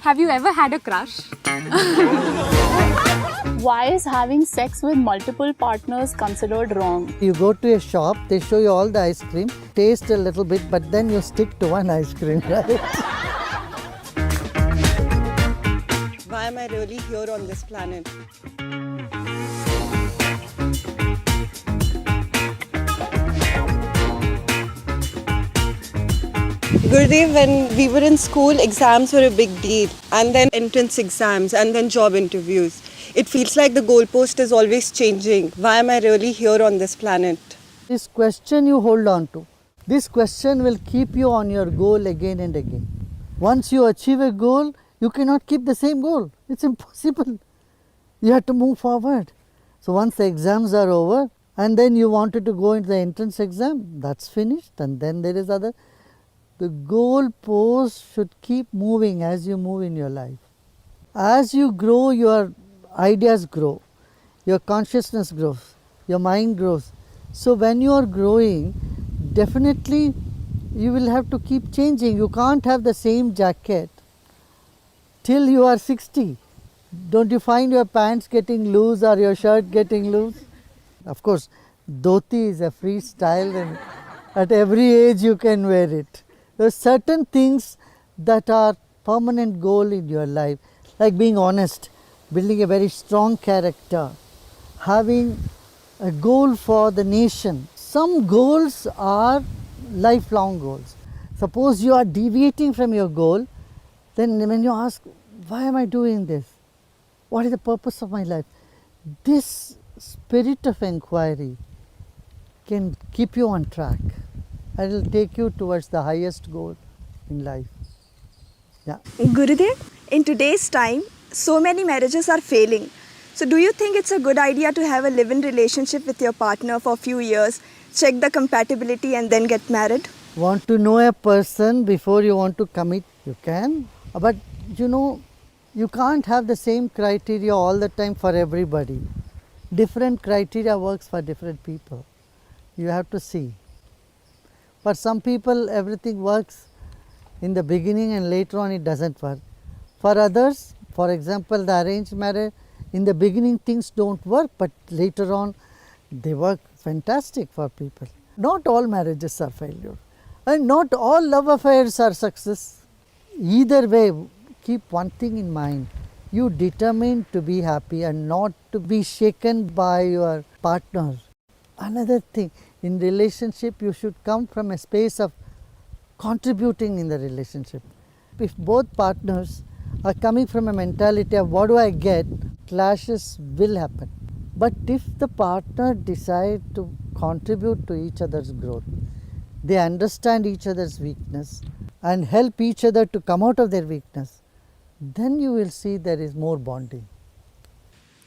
Have you ever had a crush? Why is having sex with multiple partners considered wrong? You go to a shop, they show you all the ice cream, taste a little bit, but then you stick to one ice cream, right? Why am I really here on this planet? Gүrүдэв, when we were in school, exams were a big deal, and then entrance exams, and then job interviews. It feels like the goalpost is always changing. Why am I really here on this planet? This question you hold on to. This question will keep you on your goal again and again. Once you achieve a goal, you cannot keep the same goal. It's impossible. You have to move forward. So once the exams are over, and then you wanted to go into the entrance exam, that's finished, and then there is other. The goal post should keep moving as you move in your life. As you grow, your ideas grow, your consciousness grows, your mind grows. So when you are growing, definitely you will have to keep changing. You can't have the same jacket till you are 60. Don't you find your pants getting loose or your shirt getting loose? Of course, dhoti is a free style and at every age you can wear it. There are certain things that are permanent goal in your life, like being honest, building a very strong character, having a goal for the nation. Some goals are lifelong goals. Suppose you are deviating from your goal, then when you ask, why am I doing this? What is the purpose of my life? This spirit of inquiry can keep you on track. It will take you towards the highest goal in life. Yeah. Gүrүдэв, in today's time, so many marriages are failing. So do you think it's a good idea to have a live-in relationship with your partner for a few years, check the compatibility and then get married? Want to know a person before you want to commit? You can. But you know, you can't have the same criteria all the time for everybody. Different criteria works for different people. You have to see. For some people, everything works in the beginning and later on it doesn't work. For others, for example, the arranged marriage, in the beginning things don't work, but later on they work fantastic for people. Not all marriages are failure, and not all love affairs are success. Either way, keep one thing in mind. You determine to be happy and not to be shaken by your partner. Another thing, in relationship you should come from a space of contributing in the relationship. If both partners are coming from a mentality of what do I get, clashes will happen. But if the partner decide to contribute to each other's growth, they understand each other's weakness and help each other to come out of their weakness, then you will see there is more bonding.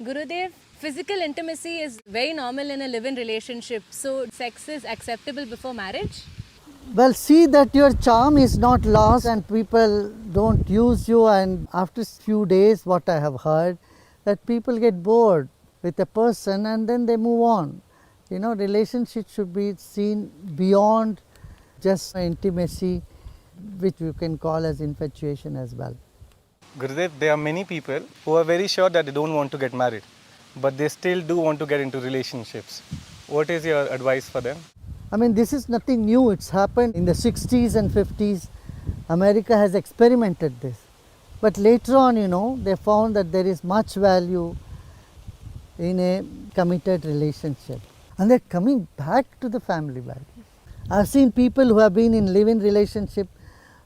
Gүrүдэв, physical intimacy is very normal in a live-in relationship. So sex is acceptable before marriage? Well, see that your charm is not lost and people don't use you, and after few days what I have heard, that people get bored with a person and then they move on. You know, relationship should be seen beyond just intimacy, which you can call as infatuation as well. Gүrүдэv, there are many people who are very sure that they don't want to get married, but they still do want to get into relationships. What is your advice for them? I mean, this is nothing new. It's happened in the 60s and 50s. America has experimented this. But later on, you know, they found that there is much value in a committed relationship. And they're coming back to the family values. I've seen people who have been in live-in relationship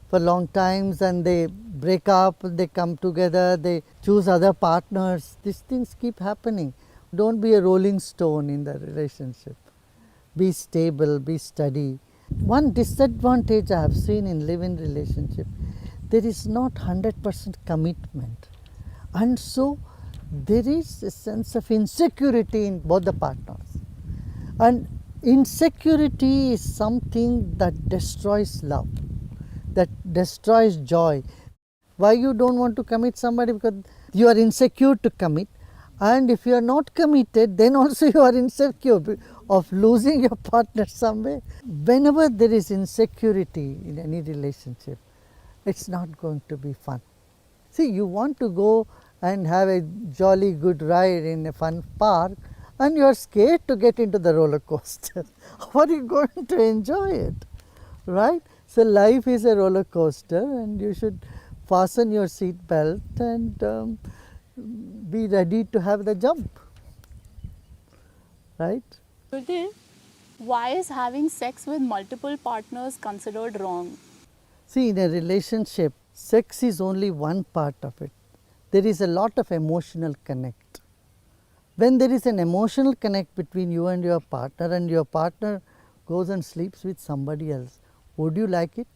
for long times and they break up, they come together, they choose other partners. These things keep happening. Don't be a rolling stone in the relationship. Be stable, be steady. One disadvantage I have seen in live-in relationship, there is not 100% commitment. And so there is a sense of insecurity in both the partners. And insecurity is something that destroys love, that destroys joy. Why you don't want to commit somebody? Because you are insecure to commit. And if you are not committed, then also you are insecure of losing your partner somewhere. Whenever there is insecurity in any relationship, it's not going to be fun. See, you want to go and have a jolly good ride in a fun park, and you are scared to get into the roller coaster. How are you going to enjoy it? Right? So, life is a roller coaster, and you should fasten your seat belt and be ready to have the jump. Right? Gurdev, why is having sex with multiple partners considered wrong? See, in a relationship, sex is only one part of it. There is a lot of emotional connect. When there is an emotional connect between you and your partner goes and sleeps with somebody else, would you like it?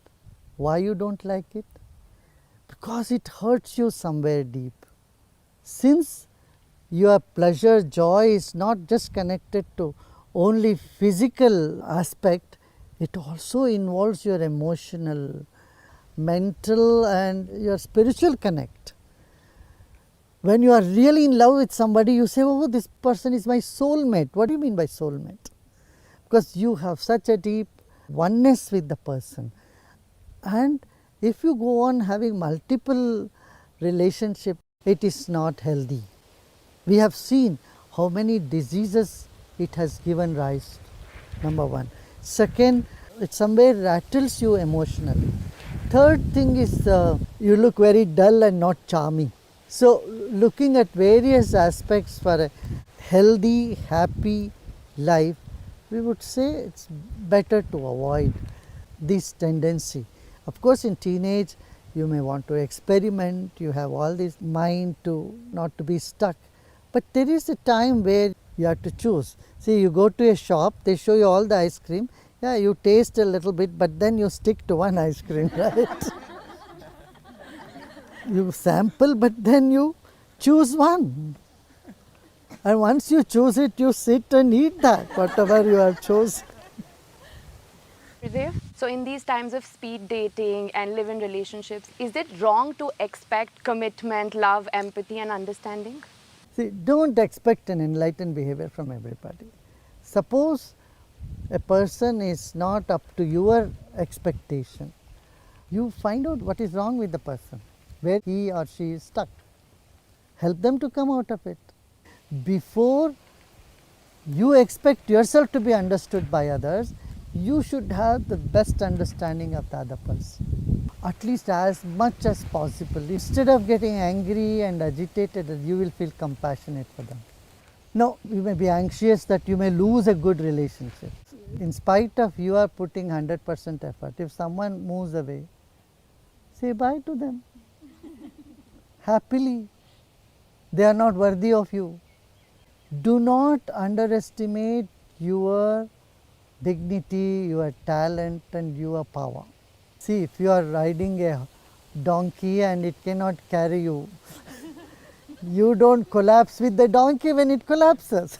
Why you don't like it? Because it hurts you somewhere deep. Since your pleasure, joy is not just connected to only physical aspect, it also involves your emotional, mental and your spiritual connect. When you are really in love with somebody, you say, oh, this person is my soulmate. What do you mean by soulmate? Because you have such a deep oneness with the person. And if you go on having multiple relationships, it is not healthy. We have seen how many diseases it has given rise, number one. Second, it somewhere rattles you emotionally. Third thing is you look very dull and not charming. So, looking at various aspects for a healthy, happy life, we would say it's better to avoid this tendency. Of course, in teenage, you may want to experiment, you have all this mind to not to be stuck. But there is a time where you have to choose. See, you go to a shop, they show you all the ice cream. Yeah, you taste a little bit, but then you stick to one ice cream, right? You sample, but then you choose one. And once you choose it, you sit and eat that, whatever you have chosen. Gurdev, so in these times of speed dating and live-in relationships, is it wrong to expect commitment, love, empathy and understanding? See, don't expect an enlightened behavior from everybody. Suppose a person is not up to your expectation, you find out what is wrong with the person, where he or she is stuck. Help them to come out of it. Before you expect yourself to be understood by others, you should have the best understanding of the other person, at least as much as possible. Instead of getting angry and agitated, you will feel compassionate for them. Now, you may be anxious that you may lose a good relationship. In spite of you are putting 100% effort, if someone moves away, say bye to them happily. They are not worthy of you. Do not underestimate your dignity, your talent and your power. See, if you are riding a donkey and it cannot carry you, you don't collapse with the donkey when it collapses.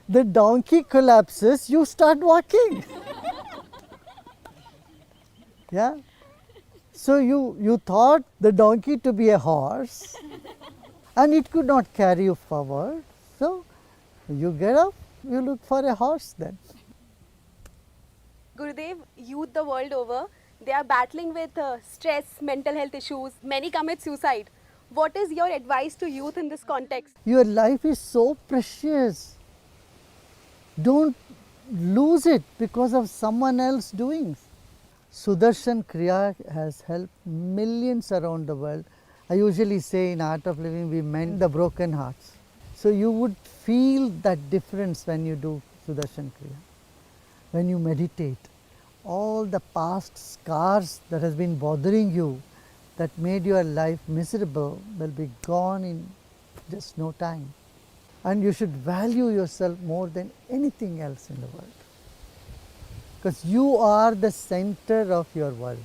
The donkey collapses, you start walking. Yeah. So you thought the donkey to be a horse and it could not carry you forward. So you get up, you look for a horse then. Gurdev, youth the world over, they are battling with stress, mental health issues. Many commit suicide. What is your advice to youth in this context? Your life is so precious. Don't lose it because of someone else's doings. Sudarshan Kriya has helped millions around the world. I usually say in Art of Living, we mend the broken hearts. So you would feel that difference when you do Sudarshan Kriya. When you meditate, all the past scars that has been bothering you, that made your life miserable, will be gone in just no time. And you should value yourself more than anything else in the world. Because you are the center of your world.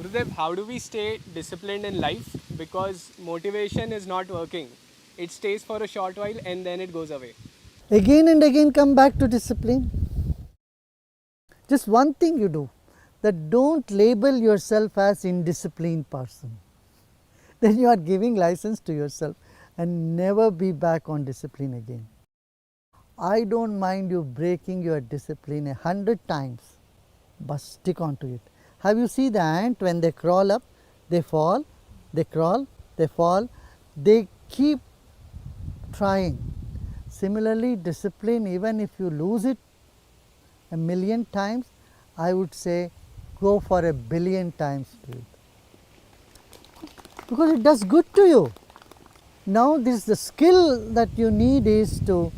Gurdev, how do we stay disciplined in life? Because motivation is not working. It stays for a short while and then it goes away. Again and again come back to discipline. Just one thing you do, that don't label yourself as indisciplined person. Then you are giving license to yourself. and never be back on discipline again. I don't mind you breaking your discipline 100 times, but stick on to it. Have you seen the ant when they crawl up, they fall, they crawl, they fall, they keep trying. Similarly, discipline, even if you lose it a million times, I would say go for a billion times to it. Because it does good to you. Now this the skill that you need is to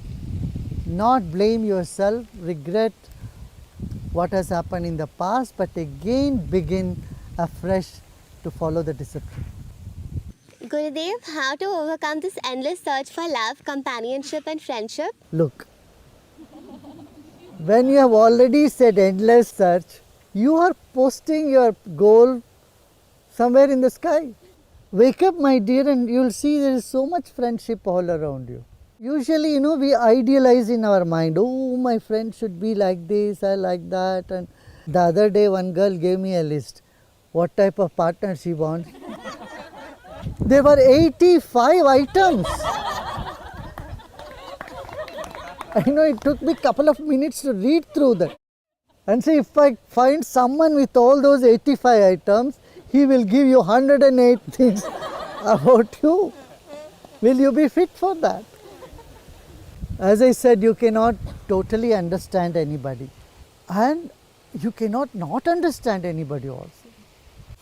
not blame yourself, regret what has happened in the past, but again begin afresh to follow the discipline. Gүrүдэв, how to overcome this endless search for love, companionship and friendship? Look, when you have already said endless search, you are posting your goal somewhere in the sky. Wake up, my dear, and you will see there is so much friendship all around you. Usually, we idealize in our mind, oh, my friend should be like this, I like that. And the other day, one girl gave me a list, what type of partner she wants. There were 85 items. It took me a couple of minutes to read through that. And say, if I find someone with all those 85 items, he will give you 108 things about you. Will you be fit for that? As I said, you cannot totally understand anybody. And you cannot not understand anybody also.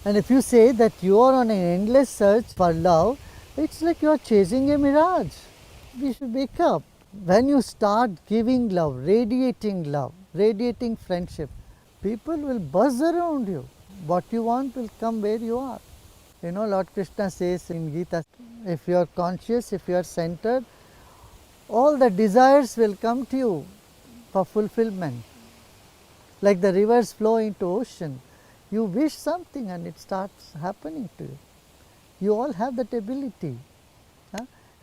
And if you say that you are on an endless search for love, it's like you are chasing a mirage. We should wake up. When you start giving love, radiating friendship, people will buzz around you. What you want will come where you are. Lord Krishna says in Gita, if you are conscious, if you are centered, all the desires will come to you for fulfillment. Like the rivers flow into ocean. You wish something and it starts happening to you. You all have that ability.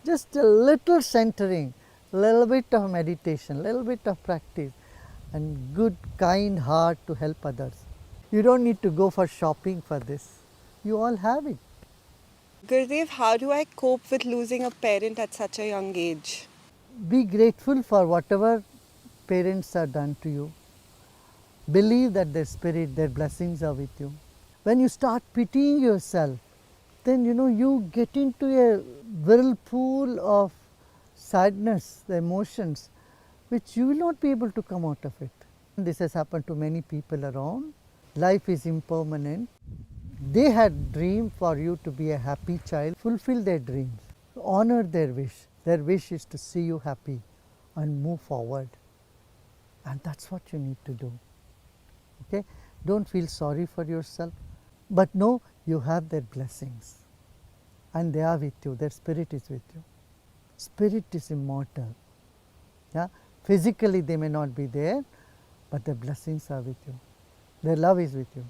Just a little centering, little bit of meditation, little bit of practice, and good, kind heart to help others. You don't need to go for shopping for this. You all have it. Gurdev, how do I cope with losing a parent at such a young age? Be grateful for whatever parents are done to you. Believe that their spirit, their blessings are with you. When you start pitying yourself, then you get into a whirlpool of sadness, the emotions, which you will not be able to come out of it. This has happened to many people around. Life is impermanent. They had dreamed for you to be a happy child. Fulfill their dreams. Honor their wish. Their wish is to see you happy and move forward. And that's what you need to do. Okay? Don't feel sorry for yourself, but know you have their blessings and they are with you. Their spirit is with you. Spirit is immortal. Yeah? Physically they may not be there, but their blessings are with you. Their love is with you.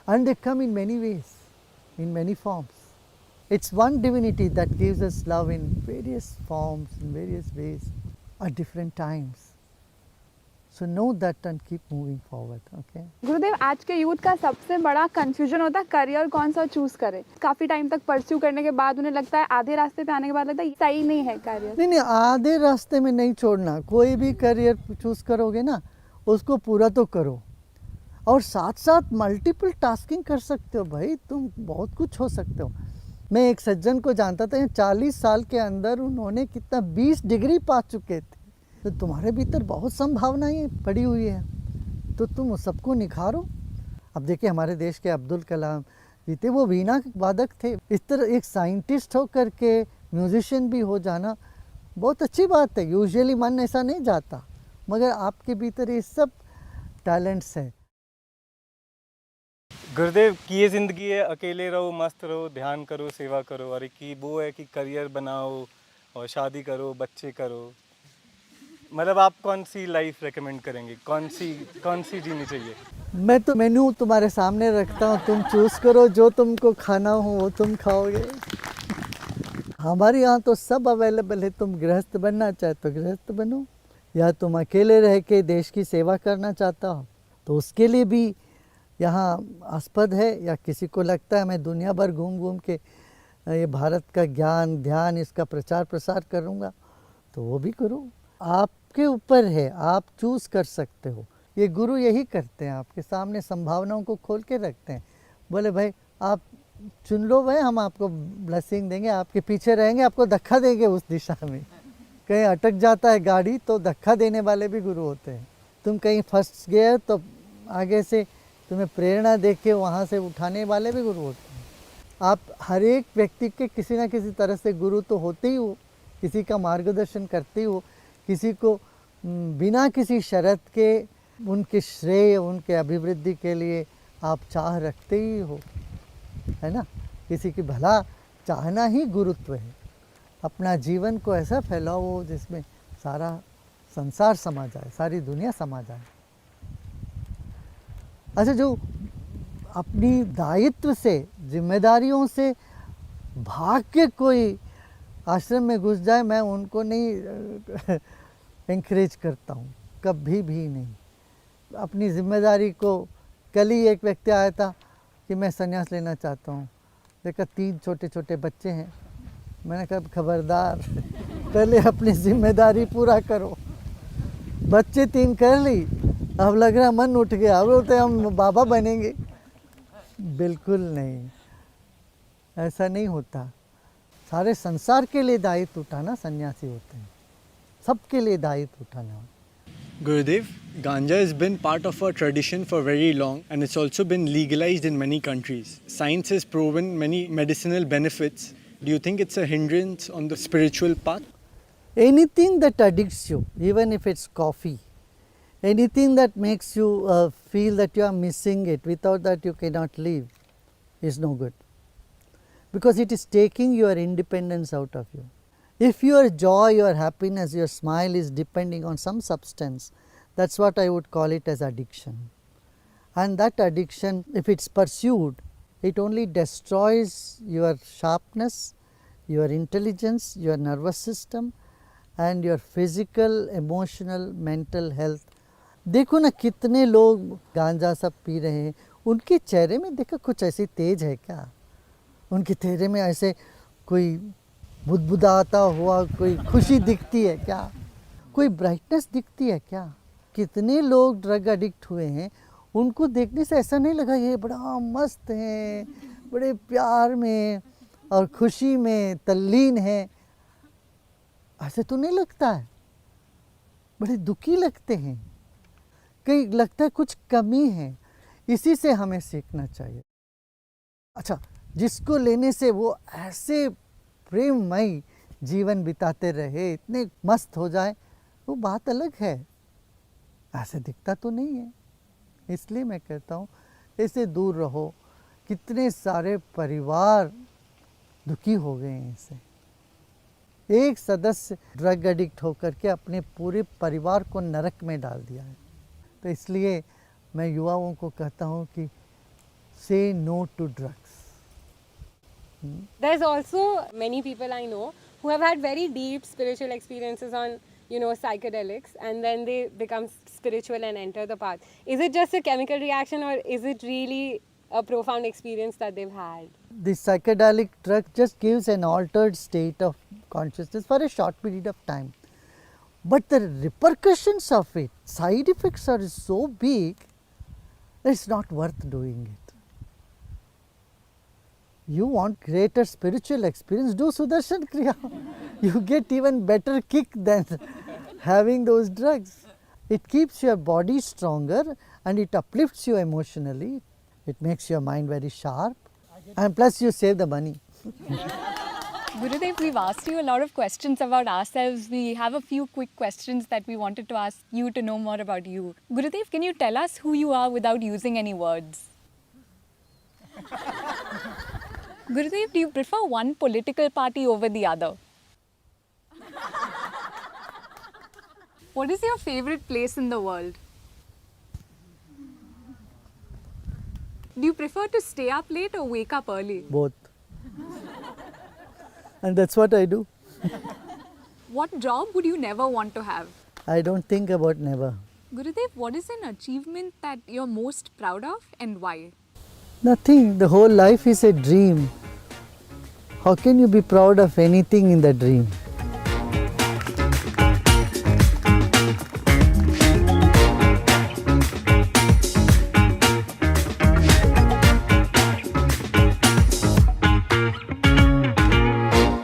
And they come in many ways, in many forms. It's one divinity that gives us love in various forms, in various ways, at different times. So know that and keep moving forward. Okay? गुरुदेव, आज के youth का सबसे बड़ा confusion होता है career कौन सा choose करे. काफी टाइम तक परस्यू करने के बाद उन्हें लगता है, आधे रास्ते पे आने के बाद लगता है सही नहीं है करियर. नहीं, आधे रास्ते में नहीं छोड़ना. कोई भी करियर चूज करोगे ना, उसको पूरा तो करो. और साथ साथ मल्टीपल टास्किंग कर सकते हो भाई, तुम बहुत कुछ हो सकते हो. मैं एक सज्जन को जानता था, 40 साल के अंदर उन्होंने कितना 20 डिग्री पा चुके थे. तो तुम्हारे भीतर बहुत संभावनाएं पड़ी हुई है, तो तुम सबको निखारो. अब देखिए हमारे देश के अब्दुल कलाम जी थे, वो वीणा वादक थे. इस तरह एक साइंटिस्ट होकर के म्यूजिशियन भी हो जाना बहुत अच्छी बात है. यूजुअली मन ऐसा नहीं जाता, मगर आपके भीतर ये सब टैलेंट्स हैं. गुरुदेव की ये ज़िंदगी है, अकेले रहो, मस्त रहो, ध्यान करो, सेवा करो. और कि वो है कि करियर बनाओ और शादी करो, बच्चे करो. मतलब आप कौन सी लाइफ रेकमेंड करेंगे, कौन सी जीनी चाहिए? मैं तो मेन्यू तुम्हारे सामने रखता हूँ, तुम चूज़ करो, जो तुमको खाना हो वो तुम खाओगे. हमारे यहाँ तो सब अवेलेबल है. तुम गृहस्थ बनना चाहते तो गृहस्थ बनो, या तुम अकेले रह के देश की सेवा करना चाहता हो तो उसके लिए भी यहाँ आस्पद है. या किसी को लगता है मैं दुनिया भर घूम घूम के ये भारत का ज्ञान ध्यान इसका प्रचार प्रसार करूँगा तो वो भी करूँ। आपके ऊपर है, आप चूज़ कर सकते हो। ये गुरु यही करते हैं, आपके सामने संभावनाओं को खोल के रखते हैं। बोले भाई आप चुन लो, भाई हम आपको ब्लेसिंग देंगे, आपके पीछे रहेंगे, आपको धक्का देंगे उस दिशा में। कहीं अटक जाता है गाड़ी तो धक्का देने वाले भी गुरु होते हैं। तुम कहीं फंस गए तो आगे से तुम्हें प्रेरणा दे के वहाँ से उठाने वाले भी गुरु होते हैं। आप हर एक व्यक्ति के किसी न किसी तरह से गुरु तो होते ही हो, किसी का मार्गदर्शन करते ही हो, किसी को बिना किसी शर्त के उनके श्रेय उनके अभिवृद्धि के लिए आप चाह रखते ही हो, है ना। किसी की भला चाहना ही गुरुत्व है। अपना जीवन को ऐसा फैलाओ जिसमें सारा संसार समा जाए, सारी दुनिया समा जाए। अच्छा, जो अपनी दायित्व से जिम्मेदारियों से भाग के कोई आश्रम में घुस जाए, मैं उनको नहीं एंकरेज करता हूँ, कभी भी नहीं। अपनी जिम्मेदारी को, कल ही एक व्यक्ति आया था कि मैं संन्यास लेना चाहता हूँ, देखा 3 छोटे छोटे बच्चे हैं। मैंने कहा खबरदार, पहले अपनी जिम्मेदारी पूरा करो। बच्चे 3 कर ली, अब लग रहा मन उठ गया, अब बोलते हम बाबा बनेंगे। बिल्कुल नहीं, ऐसा नहीं होता। सारे संसार के लिए दायित्व उठाना सन्यासी होते हैं, सबके लिए दायित्व उठाना। Gurudev, ganja has been part of our tradition for very long and it's also been legalized in many countries. Science has proven many medicinal benefits. Do you think it's a hindrance on the spiritual path? Anything that addicts you, even if it's coffee, anything that makes you feel that you are missing it, without that you cannot live, is no good. Because it is taking your independence out of you. If your joy, your happiness, your smile is depending on some substance, that's what I would call it as addiction. And that addiction, if it's pursued, it only destroys your sharpness, your intelligence, your nervous system, and your physical, emotional, mental health. देखो ना कितने लोग गांजा सब P रहे हैं, उनके चेहरे में देखो कुछ ऐसी तेज है क्या? उनके चेहरे में ऐसे कोई बुदबुदाता हुआ कोई खुशी दिखती है क्या? कोई ब्राइटनेस दिखती है क्या? कितने लोग ड्रग एडिक्ट हुए हैं, उनको देखने से ऐसा नहीं लगा ये बड़ा मस्त हैं, बड़े प्यार में और खुशी में तल्लीन है, ऐसे तो नहीं लगता है। बड़े दुखी लगते हैं, कहीं लगता है कुछ कमी है। इसी से हमें सीखना चाहिए। अच्छा, जिसको लेने से वो ऐसे प्रेममय जीवन बिताते रहे, इतने मस्त हो जाए, वो बात अलग है। ऐसे दिखता तो नहीं है, इसलिए मैं कहता हूँ इससे दूर रहो। कितने सारे परिवार दुखी हो गए हैं इससे। एक सदस्य ड्रग एडिक्ट होकर के अपने पूरे परिवार को नरक में डाल दिया है। तो इसलिए मैं युवाओं को कहता हूँ कि say no to drugs. There's also many people I know who have had very deep spiritual experiences on, psychedelics, and then they become spiritual and enter the path. Is it just a chemical reaction, or is it really a profound experience that they've had? The psychedelic drug just gives an altered state of consciousness for a short period of time. But the repercussions of it, side effects are so big that it's not worth doing it. You want greater spiritual experience, do Sudarshan Kriya. You get even better kick than having those drugs. It keeps your body stronger and it uplifts you emotionally. It makes your mind very sharp, and plus you save the money. Gurudev, we've asked you a lot of questions about ourselves. We have a few quick questions that we wanted to ask you to know more about you. Gurudev, can you tell us who you are without using any words? Gurudev, do you prefer one political party over the other? What is your favorite place in the world? Do you prefer to stay up late or wake up early? Both. And that's what I do. What job would you never want to have? I don't think about never. Gurudev, what is an achievement that you're most proud of and why? Nothing. The whole life is a dream. how can you be proud of anything in the dream?